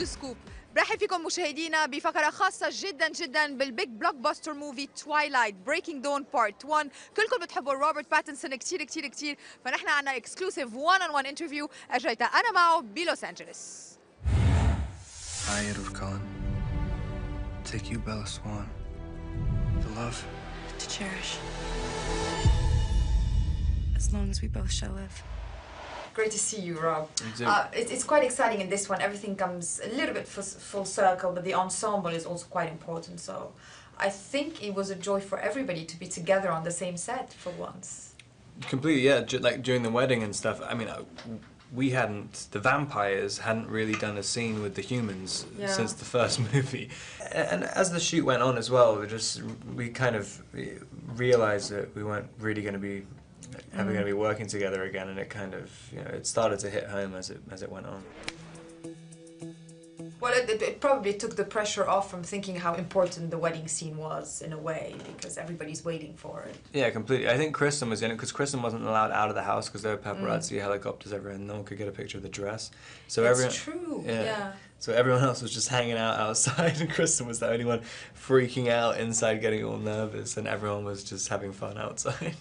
to Scoop. برحب فيكم مشاهدينا بفقرة خاصة جدا جدا بالبيج بلوك باستر موفي تويلايت بريكنج دون بارت 1. كلكم بتحبوا روبرت باتنسون كتير كتير كتير، فنحن عنا اكسكلوسيف 1 on 1 انترفيو اجريتها انا معه بلوس انجلوس. I, Edward Cullen, take you, Bella Swan, to love, to cherish, as long as we both shall live. Great to see you, Rob. It's quite exciting in this one. Everything comes a little bit full circle, but the ensemble is also quite important. So I think it was a joy for everybody to be together on the same set for once. Completely, yeah. Like during the wedding and stuff. I mean, the vampires hadn't really done a scene with the humans since the first movie. And as the shoot went on as well, we kind of realized that we weren't really going to be ever going to be working together again, and it kind of, it started to hit home as it went on. Well, it probably took the pressure off from thinking how important the wedding scene was in a way, because everybody's waiting for it. Yeah, completely. I think Kristen was in it because Kristen wasn't allowed out of the house because there were paparazzi helicopters everywhere and no one could get a picture of the dress. So That's true, yeah. So everyone else was just hanging out outside and Kristen was the only one freaking out inside, getting all nervous, and everyone was just having fun outside.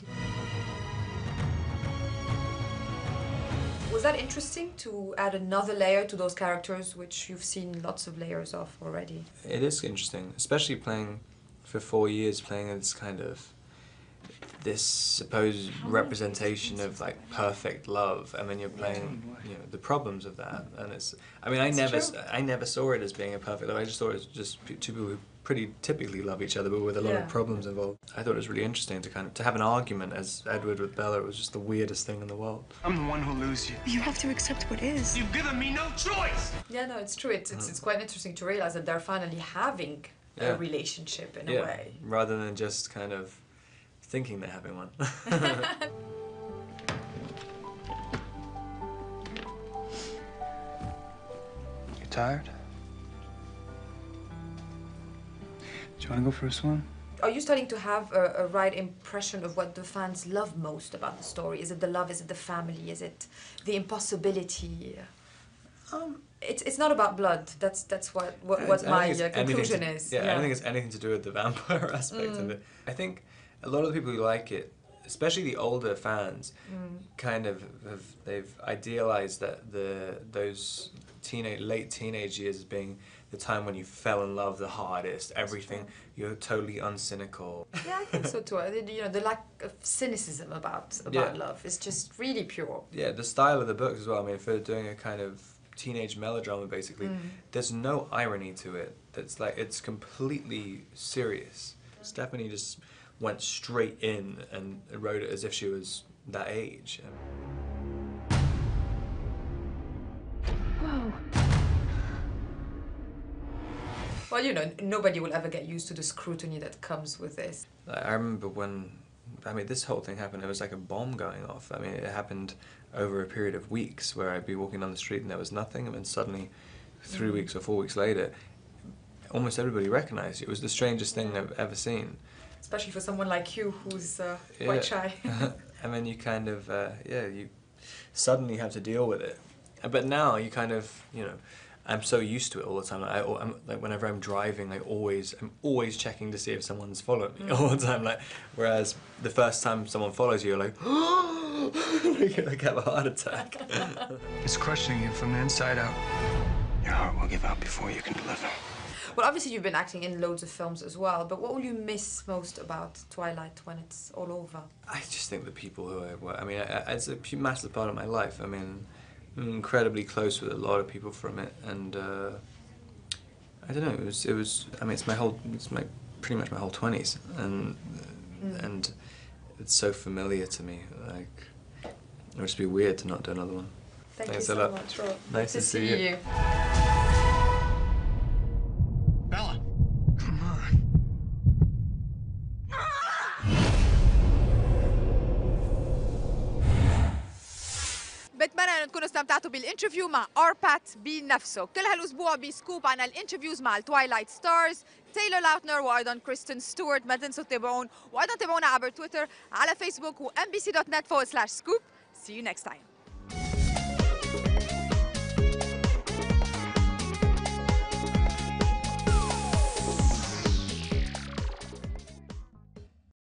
Was that interesting to add another layer to those characters, which you've seen lots of layers of already? It is interesting, especially playing for 4 years, playing this kind of, this supposed representation of like perfect love, and then you're playing, the problems of that, and it's. I mean, I never saw it as being a perfect love. I just thought it was just two people who pretty typically love each other, but with a lot of problems involved. I thought it was really interesting to have an argument as Edward with Bella. It was just the weirdest thing in the world. I'm the one who loses you. You have to accept what is. You've given me no choice! Yeah, no, it's true. It's quite interesting to realize that they're finally having a relationship in a way. Rather than just kind of thinking they're having one. You tired? Do you want to go for a swim? Are you starting to have a right impression of what the fans love most about the story? Is it the love? Is it the family? Is it the impossibility? It's not about blood. That's what my conclusion is. Yeah, I don't think it's anything to do with the vampire aspect of it. I think a lot of the people who like it, especially the older fans, kind of they've idealized that those late teenage years as being the time when you fell in love the hardest, everything, you're totally uncynical. Yeah, I think so too. The lack of cynicism about love is just really pure. Yeah, the style of the books as well. I mean, if they're doing a kind of teenage melodrama, basically, there's no irony to it. It's completely serious. Stephanie just went straight in and wrote it as if she was that age. Whoa. Well, nobody will ever get used to the scrutiny that comes with this. I remember when, this whole thing happened, it was like a bomb going off. I mean, it happened over a period of weeks where I'd be walking down the street and there was nothing, and then suddenly, 3 weeks or 4 weeks later, almost everybody recognized you. It was the strangest thing I've ever seen. Especially for someone like you who's quite shy. And then you kind of, you suddenly have to deal with it. But now you kind of, I'm so used to it all the time. Like whenever I'm driving, I'm always checking to see if someone's following me all the time. Whereas the first time someone follows you, you're like, you have a heart attack. It's crushing you from the inside out. Your heart will give out before you can deliver. Well, obviously you've been acting in loads of films as well, but what will you miss most about Twilight when it's all over? I just think the people who it's a massive part of my life. I mean, I'm incredibly close with a lot of people from it, and I don't know. It's pretty much my whole 20s, and it's so familiar to me. Like, it would just be weird to not do another one. Thanks you so much, Rob. Nice to see you. Bella, come on. بتمنى انه تكونوا استمتعتوا بالانترفيو مع اربات بنفسه. كل هالاسبوع بسكوب عن الانترفيوز مع التوايلايت ستارز، تايلور لاوتنر وايضا كريستين ستوارت. ما تنسوا تتابعون وايضا تابعونا عبر تويتر على فيسبوك و mbc.net/scoop. See you next time.